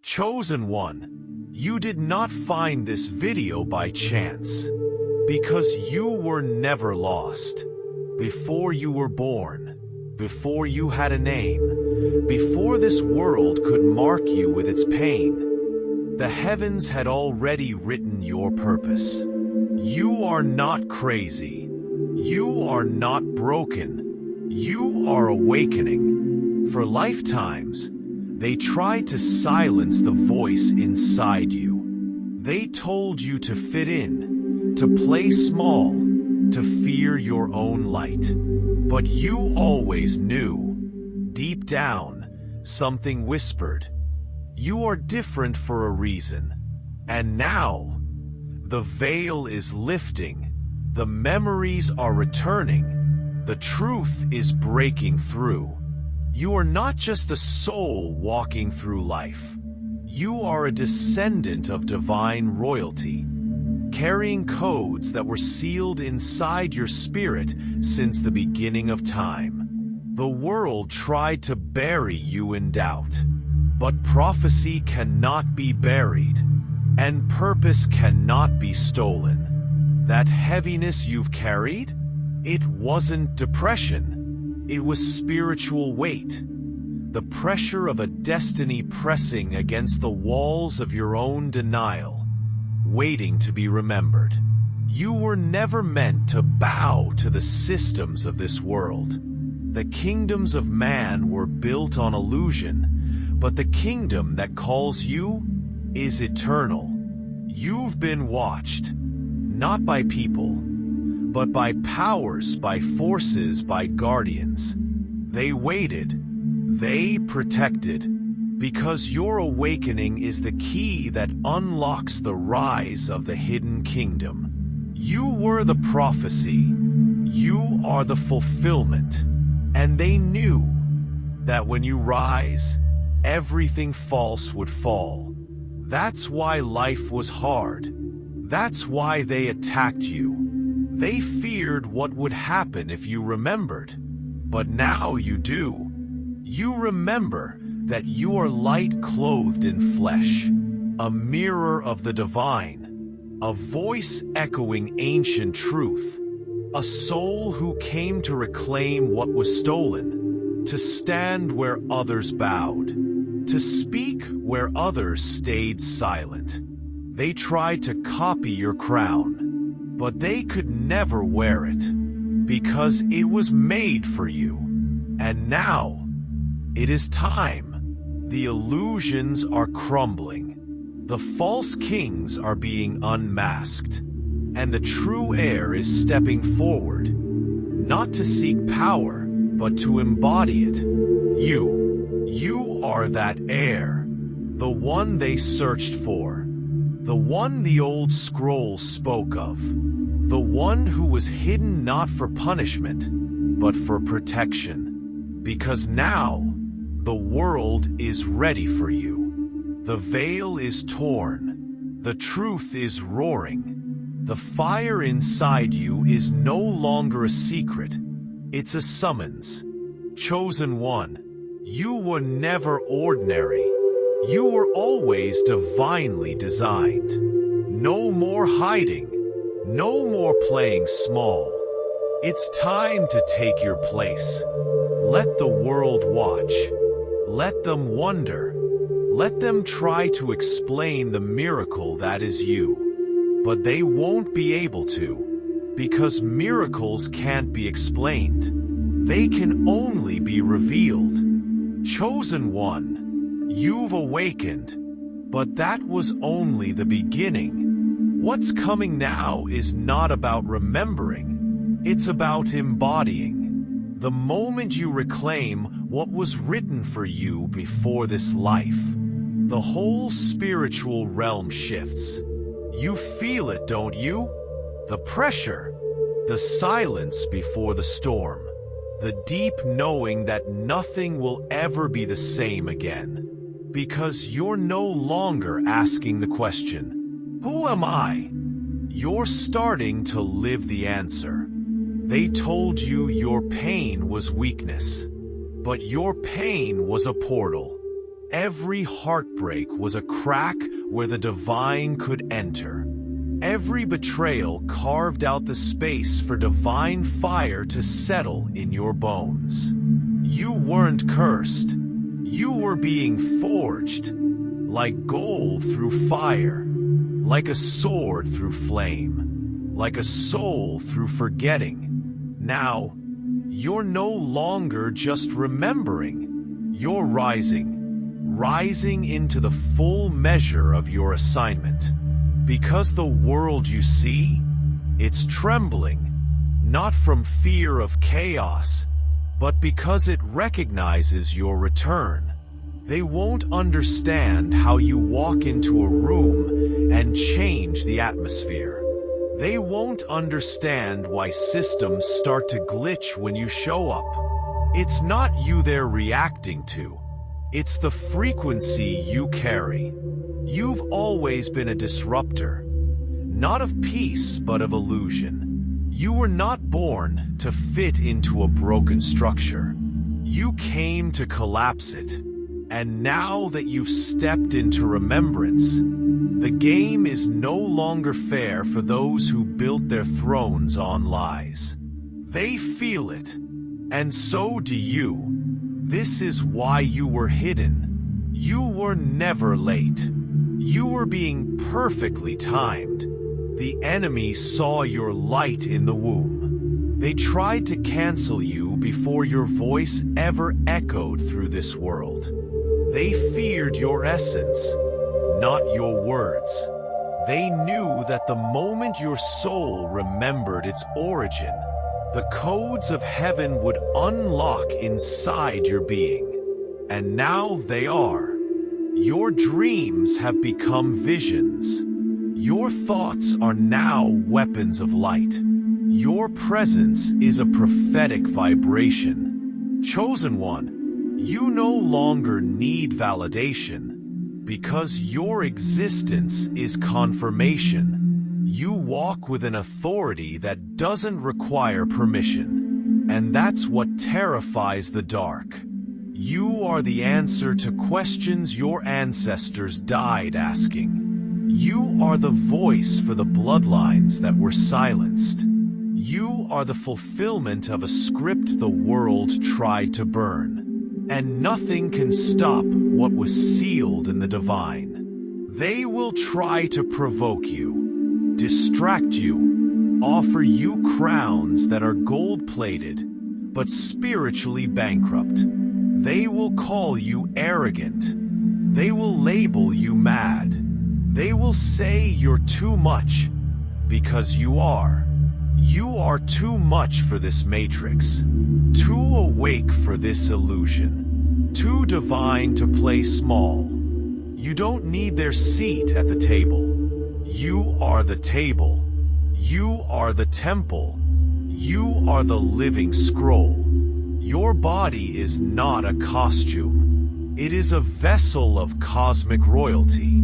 Chosen One, you did not find this video by chance, because you were never lost. Before you were born, before you had a name, before this world could mark you with its pain, the heavens had already written your purpose. You are not crazy. You are not broken. You are awakening. For lifetimes, they tried to silence the voice inside you. They told you to fit in, to play small, to fear your own light. But you always knew. Deep down, something whispered, you are different for a reason. And now, the veil is lifting, the memories are returning, the truth is breaking through. You are not just a soul walking through life. You are a descendant of divine royalty, carrying codes that were sealed inside your spirit since the beginning of time. The world tried to bury you in doubt, but prophecy cannot be buried, and purpose cannot be stolen. That heaviness you've carried, it wasn't depression. It was spiritual weight, the pressure of a destiny pressing against the walls of your own denial, waiting to be remembered. You were never meant to bow to the systems of this world. The kingdoms of man were built on illusion, but the kingdom that calls you is eternal. You've been watched, not by people, but by powers, by forces, by guardians. They waited, they protected, because your awakening is the key that unlocks the rise of the hidden kingdom. You were the prophecy, you are the fulfillment, and they knew that when you rise, everything false would fall. That's why life was hard. That's why they attacked you. They feared what would happen if you remembered. But now you do. You remember that you are light clothed in flesh, a mirror of the divine, a voice echoing ancient truth, a soul who came to reclaim what was stolen, to stand where others bowed, to speak where others stayed silent. They tried to copy your crown, but they could never wear it, because it was made for you. And now, it is time. The illusions are crumbling. The false kings are being unmasked, and the true heir is stepping forward, not to seek power, but to embody it. You are that heir, the one they searched for, the one the old scrolls spoke of, the one who was hidden not for punishment, but for protection. Because now, the world is ready for you. The veil is torn. The truth is roaring. The fire inside you is no longer a secret. It's a summons. Chosen One, you were never ordinary. You were always divinely designed. No more hiding. No more playing small. It's time to take your place. Let the world watch. Let them wonder. Let them try to explain the miracle that is you. But they won't be able to, because miracles can't be explained. They can only be revealed. Chosen One, you've awakened, but that was only the beginning. What's coming now is not about remembering, it's about embodying. The moment you reclaim what was written for you before this life, the whole spiritual realm shifts. You feel it, don't you? The pressure, the silence before the storm, the deep knowing that nothing will ever be the same again. Because you're no longer asking the question, who am I? You're starting to live the answer. They told you your pain was weakness, but your pain was a portal. Every heartbreak was a crack where the divine could enter. Every betrayal carved out the space for divine fire to settle in your bones. You weren't cursed. You were being forged, like gold through fire, like a sword through flame, like a soul through forgetting. Now, you're no longer just remembering. You're rising into the full measure of your assignment. Because the world you see, it's trembling, not from fear of chaos, but because it recognizes your return. They won't understand how you walk into a room and change the atmosphere. They won't understand why systems start to glitch when you show up. It's not you they're reacting to. It's the frequency you carry. You've always been a disruptor, not of peace but of illusion. You were not born to fit into a broken structure. You came to collapse it. And now that you've stepped into remembrance, the game is no longer fair for those who built their thrones on lies. They feel it, and so do you. This is why you were hidden. You were never late. You were being perfectly timed. The enemy saw your light in the womb. They tried to cancel you before your voice ever echoed through this world. They feared your essence, not your words. They knew that the moment your soul remembered its origin, the codes of heaven would unlock inside your being. And now they are. Your dreams have become visions. Your thoughts are now weapons of light. Your presence is a prophetic vibration. Chosen one, you no longer need validation, because your existence is confirmation. You walk with an authority that doesn't require permission, and that's what terrifies the dark. You are the answer to questions your ancestors died asking. You are the voice for the bloodlines that were silenced. You are the fulfillment of a script the world tried to burn. And nothing can stop what was sealed in the divine. They will try to provoke you, distract you, offer you crowns that are gold-plated, but spiritually bankrupt. They will call you arrogant. They will label you mad. They will say you're too much, because you are. You are too much for this matrix, too awake for this illusion, too divine to play small. You don't need their seat at the table. You are the table. You are the temple. You are the living scroll. Your body is not a costume. It is a vessel of cosmic royalty.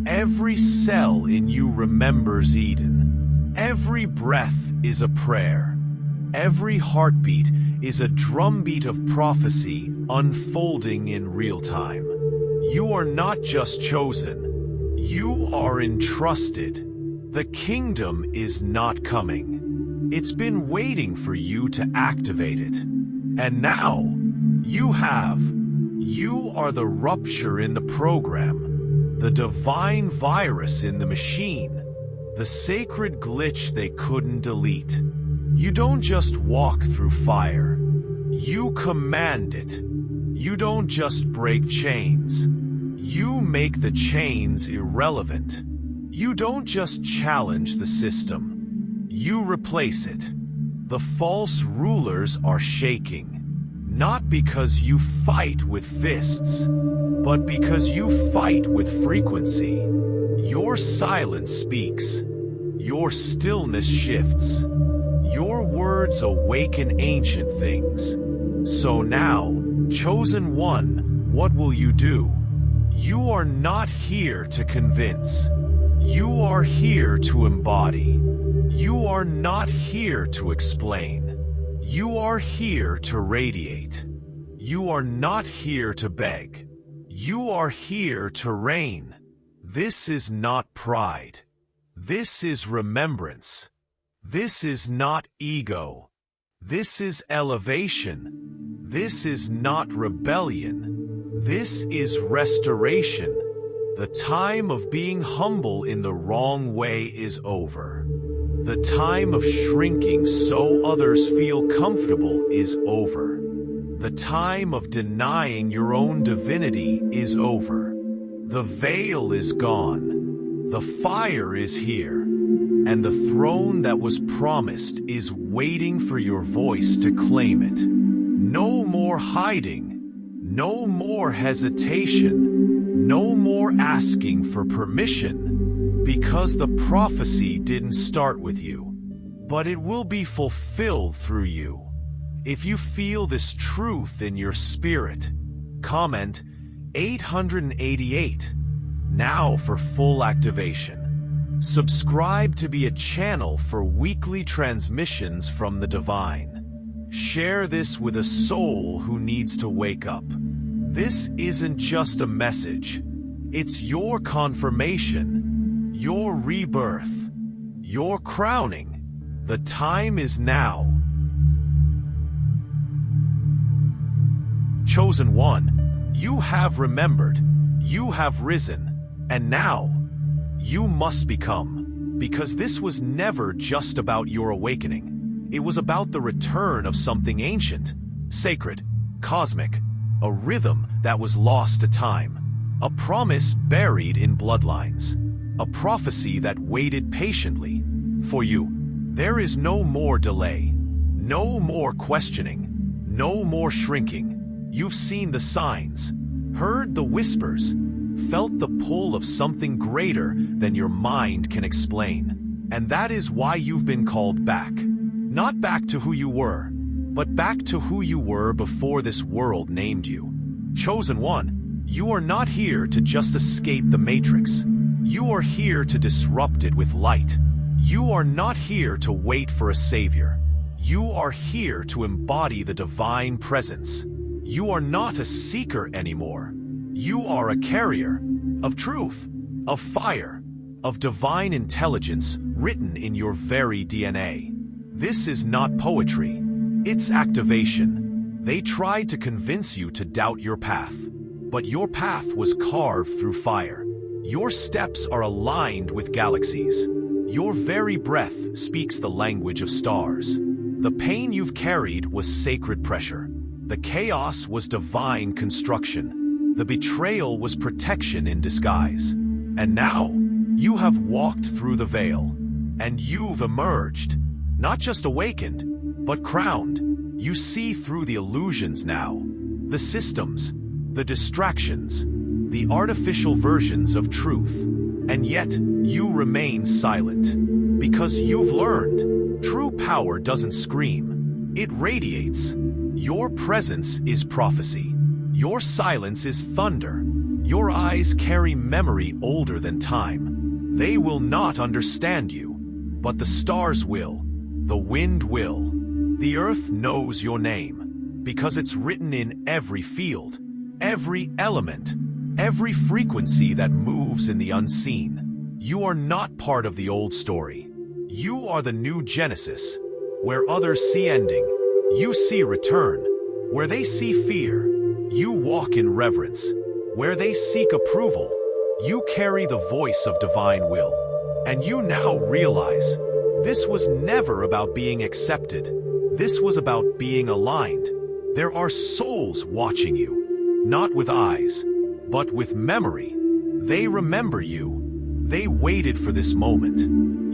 Every cell in you remembers Eden. Every breath is a prayer. Every heartbeat is a drumbeat of prophecy unfolding in real time. You are not just chosen. You are entrusted. The kingdom is not coming. It's been waiting for you to activate it. And now, you have. You are the rupture in the program, the divine virus in the machine, the sacred glitch they couldn't delete. You don't just walk through fire. You command it. You don't just break chains. You make the chains irrelevant. You don't just challenge the system. You replace it. The false rulers are shaking, not because you fight with fists, but because you fight with frequency. Your silence speaks. Your stillness shifts. Your words awaken ancient things. So now, chosen one, what will you do? You are not here to convince. You are here to embody. You are not here to explain. You are here to radiate. You are not here to beg. You are here to reign. This is not pride. This is remembrance. This is not ego. This is elevation. This is not rebellion. This is restoration. The time of being humble in the wrong way is over. The time of shrinking so others feel comfortable is over. The time of denying your own divinity is over. The veil is gone. The fire is here. And the throne that was promised is waiting for your voice to claim it. No more hiding. No more hesitation. No more asking for permission. Because the prophecy didn't start with you, but it will be fulfilled through you. If you feel this truth in your spirit, comment 888 now for full activation. Subscribe to be a channel for weekly transmissions from the divine. Share this with a soul who needs to wake up. This isn't just a message. It's your confirmation, your rebirth, your crowning. The time is now. Chosen one, you have remembered, you have risen, and now you must become, because this was never just about your awakening. It was about the return of something ancient, sacred, cosmic, a rhythm that was lost to time, a promise buried in bloodlines, a prophecy that waited patiently. For you, there is no more delay, no more questioning, no more shrinking. You've seen the signs, heard the whispers, felt the pull of something greater than your mind can explain. And that is why you've been called back. Not back to who you were, but back to who you were before this world named you. Chosen one, you are not here to just escape the matrix. You are here to disrupt it with light. You are not here to wait for a savior. You are here to embody the divine presence. You are not a seeker anymore. You are a carrier of truth, of fire, of divine intelligence written in your very DNA. This is not poetry. It's activation. They tried to convince you to doubt your path, but your path was carved through fire. Your steps are aligned with galaxies. Your very breath speaks the language of stars. The pain you've carried was sacred pressure. The chaos was divine construction. The betrayal was protection in disguise. And now, you have walked through the veil, and you've emerged. Not just awakened, but crowned. You see through the illusions now. The systems, the distractions, the artificial versions of truth. And yet, you remain silent. Because you've learned, true power doesn't scream. It radiates. Your presence is prophecy. Your silence is thunder. Your eyes carry memory older than time. They will not understand you, but the stars will. The wind will. The earth knows your name, because it's written in every field, every element, every frequency that moves in the unseen. You are not part of the old story. You are the new Genesis. Where others see ending, you see return. Where they see fear, you walk in reverence. Where they seek approval, you carry the voice of divine will. And you now realize, this was never about being accepted. This was about being aligned. There are souls watching you, not with eyes, but with memory. They remember you. They waited for this moment.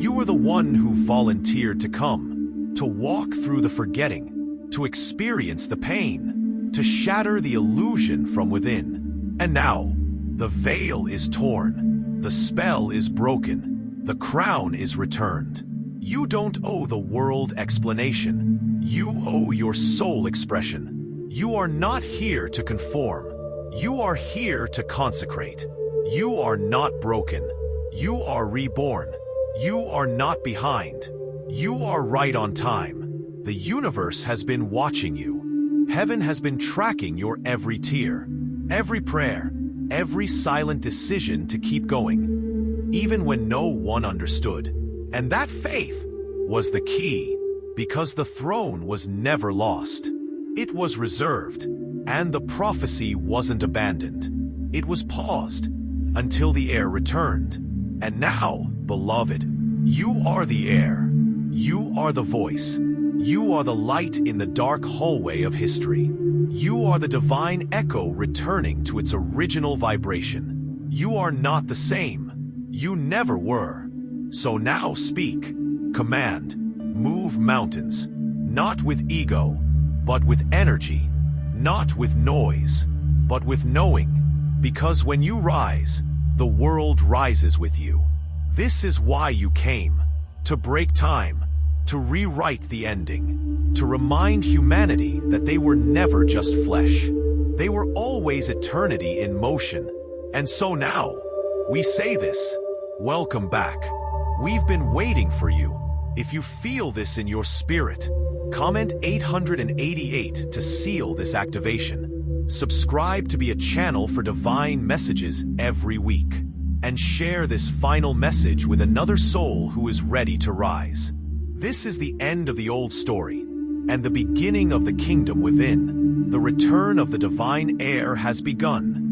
You were the one who volunteered to come, to walk through the forgetting, to experience the pain, to shatter the illusion from within. And now, the veil is torn, the spell is broken, the crown is returned. You don't owe the world explanation. You owe your soul expression. You are not here to conform. You are here to consecrate. You are not broken. You are reborn. You are not behind. You are right on time. The universe has been watching you. Heaven has been tracking your every tear, every prayer, every silent decision to keep going, even when no one understood. And that faith was the key, because the throne was never lost. It was reserved, and the prophecy wasn't abandoned. It was paused until the heir returned. And now, beloved, you are the heir. You are the voice. You are the light in the dark hallway of history. You are the divine echo returning to its original vibration. You are not the same. You never were. So now speak, command, move mountains, not with ego, but with energy, not with noise, but with knowing, because when you rise, the world rises with you. This is why you came, to break time, to rewrite the ending, to remind humanity that they were never just flesh. They were always eternity in motion. And so now, we say this, welcome back. We've been waiting for you. If you feel this in your spirit, comment 888 to seal this activation. Subscribe to be a channel for divine messages every week. And share this final message with another soul who is ready to rise. This is the end of the old story, and the beginning of the kingdom within. The return of the divine heir has begun.